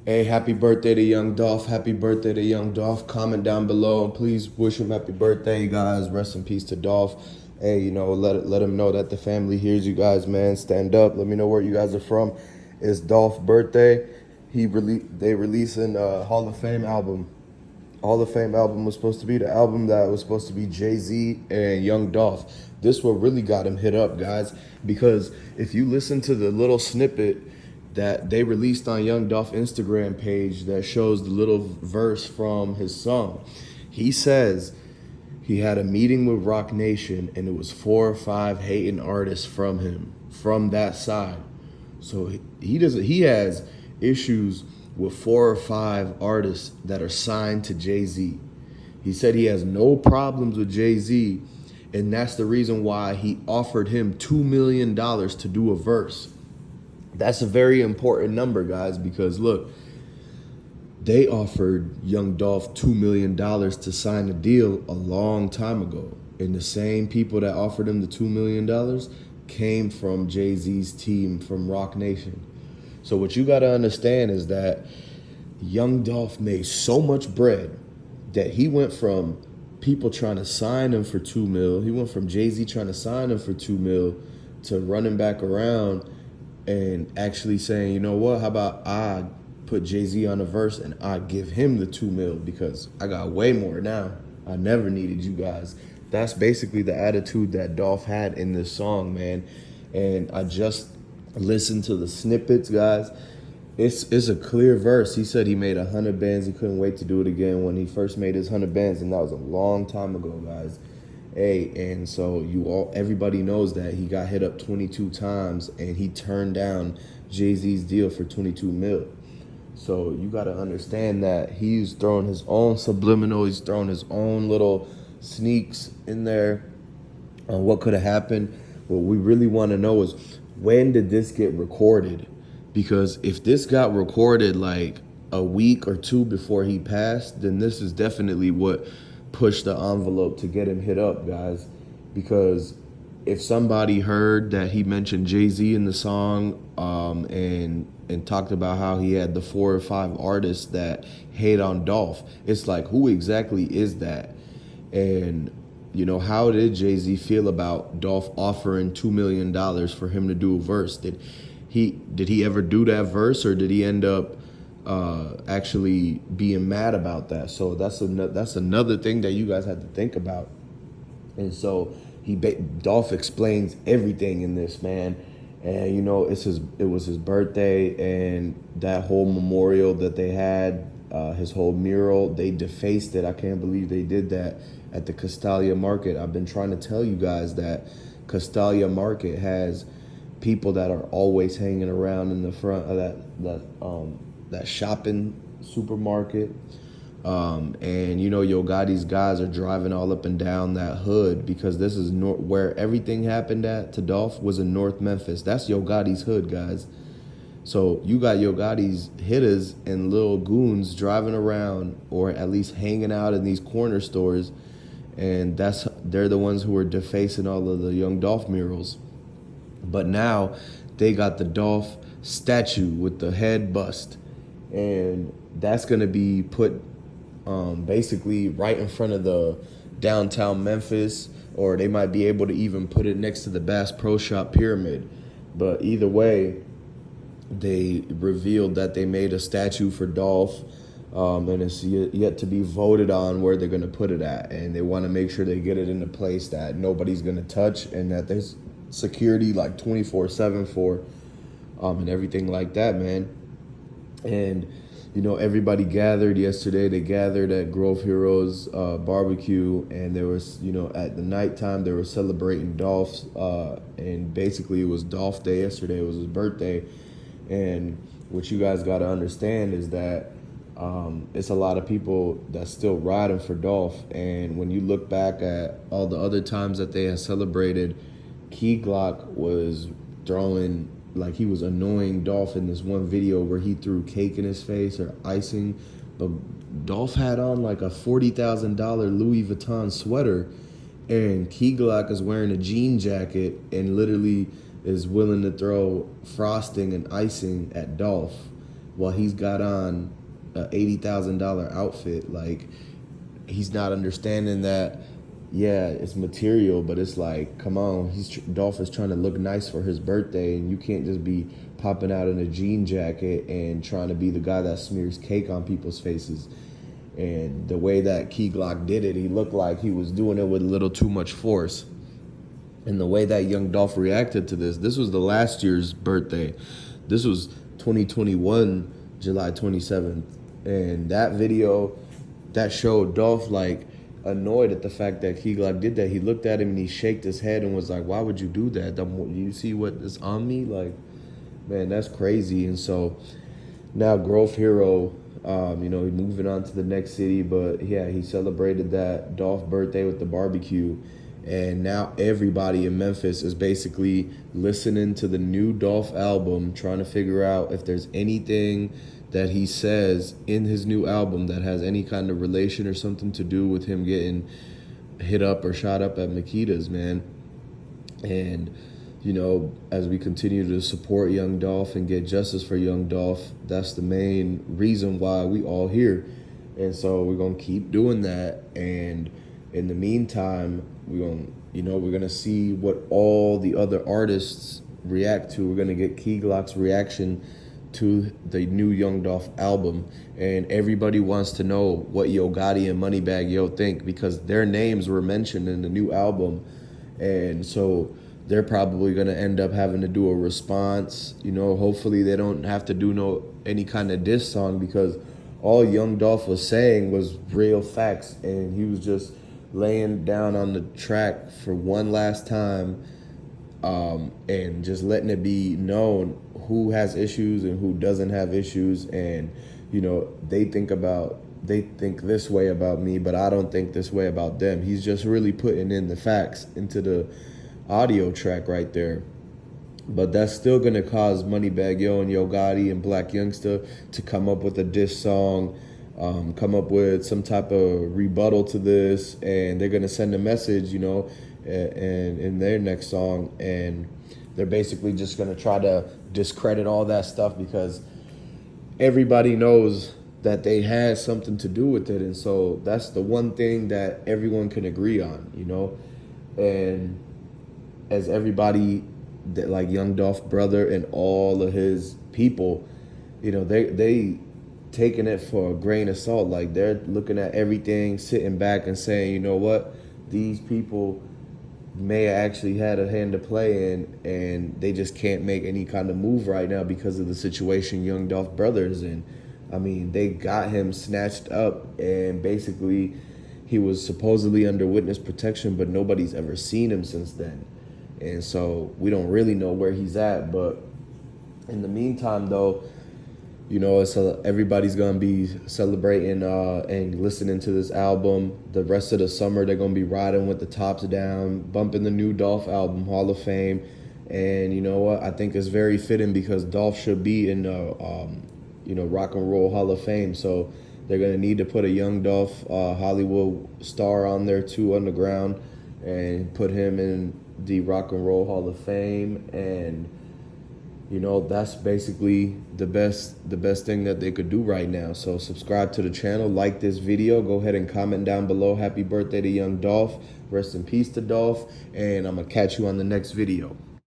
Hey, happy birthday to young Dolph. Happy birthday to young Dolph. Comment down below and please wish him happy birthday, you guys. Rest in peace to Dolph. Hey, let him know that the family hears you guys, man. Stand up. Let me know where you guys are from. It's Dolph's birthday. They releasing a Hall of Fame album. Hall of Fame album was supposed to be the album that was supposed to be Jay-Z and Young Dolph. This what really got him hit up, guys, because if you listen to the little snippet that they released on Young Dolph Instagram page that shows the little verse from his song, he says he had a meeting with Rock Nation and it was 4 or 5 hating artists from him, from that side. So he has issues with 4 or 5 artists that are signed to Jay-Z. He said he has no problems with Jay-Z, and that's the reason why he offered him $2 million to do a verse. That's a very important number, guys, because look, they offered Young Dolph $2 million to sign a deal a long time ago. And the same people that offered him the $2 million came from Jay-Z's team from Rock Nation. So what you got to understand is that Young Dolph made so much bread that he went from people trying to sign him for 2 mil. He went from Jay-Z trying to sign him for 2 mil to running back around and actually saying, you know what, how about I put Jay-Z on a verse and I give him the 2 mil because I got way more now. I never needed you guys. That's basically the attitude that Dolph had in this song, man. And I just listened to the snippets, guys. It's a clear verse. He said he made 100 bands. He couldn't wait to do it again when he first made his 100 bands, and that was a long time ago, guys. Hey, and so everybody knows that he got hit up 22 times, and he turned down Jay-Z's deal for 22 mil. So you got to understand that he's throwing his own subliminal. He's throwing his own little sneaks in there on what could have happened. What we really want to know is, when did this get recorded? Because if this got recorded like a week or two before he passed, then this is definitely what pushed the envelope to get him hit up, guys. Because if somebody heard that he mentioned Jay-Z in the song and talked about how he had the 4 or 5 artists that hate on Dolph, it's like, who exactly is that? And how did Jay-Z feel about Dolph offering $2 million for him to do a verse? Did he ever do that verse, or did he end up actually being mad about that? So that's another thing that you guys have to think about. And so Dolph explains everything in this, man. And it was his birthday, and that whole memorial that they had, his whole mural, they defaced it. I can't believe they did that at the Castalia Market. I've been trying to tell you guys that Castalia Market has people that are always hanging around in the front of that shopping supermarket. And Yo Gotti's guys are driving all up and down that hood, because this is where everything happened to Dolph was in North Memphis. That's Yo Gotti's hood, guys. So you got Yo Gotti's hitters and little goons driving around, or at least hanging out in these corner stores, and they're the ones who are defacing all of the Young Dolph murals. But now they got the Dolph statue with the head bust, and that's gonna be put basically right in front of the downtown Memphis, or they might be able to even put it next to the Bass Pro Shop pyramid. But either way, they revealed that they made a statue for Dolph, and it's yet to be voted on where they're going to put it at. And they want to make sure they get it in a place that nobody's going to touch, and that there's security like 24/7 for, and everything like that, man. And everybody gathered yesterday. They gathered at Grove Heroes barbecue, and there was, at the nighttime they were celebrating Dolph's, and basically it was Dolph Day yesterday. It was his birthday. And what you guys got to understand is that it's a lot of people that's still riding for Dolph. And when you look back at all the other times that they had celebrated, Key Glock was throwing, like, he was annoying Dolph in this one video where he threw cake in his face or icing. But Dolph had on like a $40,000 Louis Vuitton sweater, and Key Glock is wearing a jean jacket and literally is willing to throw frosting and icing at Dolph. while he's got on a $80,000 outfit. Like, he's not understanding that, yeah, it's material, but it's like, come on, Dolph is trying to look nice for his birthday, and you can't just be popping out in a jean jacket and trying to be the guy that smears cake on people's faces. And the way that Key Glock did it, he looked like he was doing it with a little too much force. And the way that young Dolph reacted to this was the last year's birthday. This was 2021, July 27th. And that video, that showed Dolph like annoyed at the fact that Key Glock did that. He looked at him and he shaked his head and was like, why would you do that? You see what is on me? Like, man, that's crazy. And so now Growth Hero, he's moving on to the next city. But yeah, he celebrated that Dolph birthday with the barbecue. And now everybody in Memphis is basically listening to the new Dolph album, trying to figure out if there's anything that he says in his new album that has any kind of relation or something to do with him getting hit up or shot up at Makita's, man. And, as we continue to support young Dolph and get justice for young Dolph, that's the main reason why we all here. And so we're going to keep doing that. And in the meantime, we're going to see what all the other artists react to. We're going to get Key Glock's reaction to the new Young Dolph album, and everybody wants to know what Yo Gotti and Moneybagg Yo think, because their names were mentioned in the new album, and so they're probably going to end up having to do a response. Hopefully they don't have to do any kind of diss song, because all Young Dolph was saying was real facts, and he was just laying down on the track for one last time, and just letting it be known who has issues and who doesn't have issues. And they think this way about me, but I don't think this way about them. He's just really putting in the facts into the audio track right there. But that's still gonna cause Moneybagg Yo and Yo Gotti and Black Youngsta to come up with a diss song, come up with some type of rebuttal to this, and they're gonna send a message, and in their next song, and they're basically just gonna try to discredit all that stuff, because everybody knows that they had something to do with it. And so that's the one thing that everyone can agree on, and as everybody that, like Young Dolph brother and all of his people, they taking it for a grain of salt. Like, they're looking at everything, sitting back and saying, you know what, these people may actually had a hand to play in, and they just can't make any kind of move right now because of the situation Young Dolph brother's in. I mean, they got him snatched up, and basically he was supposedly under witness protection, but nobody's ever seen him since then. And so we don't really know where he's at. But in the meantime, though, everybody's going to be celebrating and listening to this album. The rest of the summer, they're going to be riding with the tops down, bumping the new Dolph album, Hall of Fame. And you know what? I think it's very fitting, because Dolph should be in the, Rock and Roll Hall of Fame. So they're going to need to put a young Dolph Hollywood star on there too, on the ground, and put him in the Rock and Roll Hall of Fame. And that's basically the best thing that they could do right now. So subscribe to the channel, like this video, go ahead and comment down below. Happy birthday to young Dolph. Rest in peace to Dolph. And I'm going to catch you on the next video.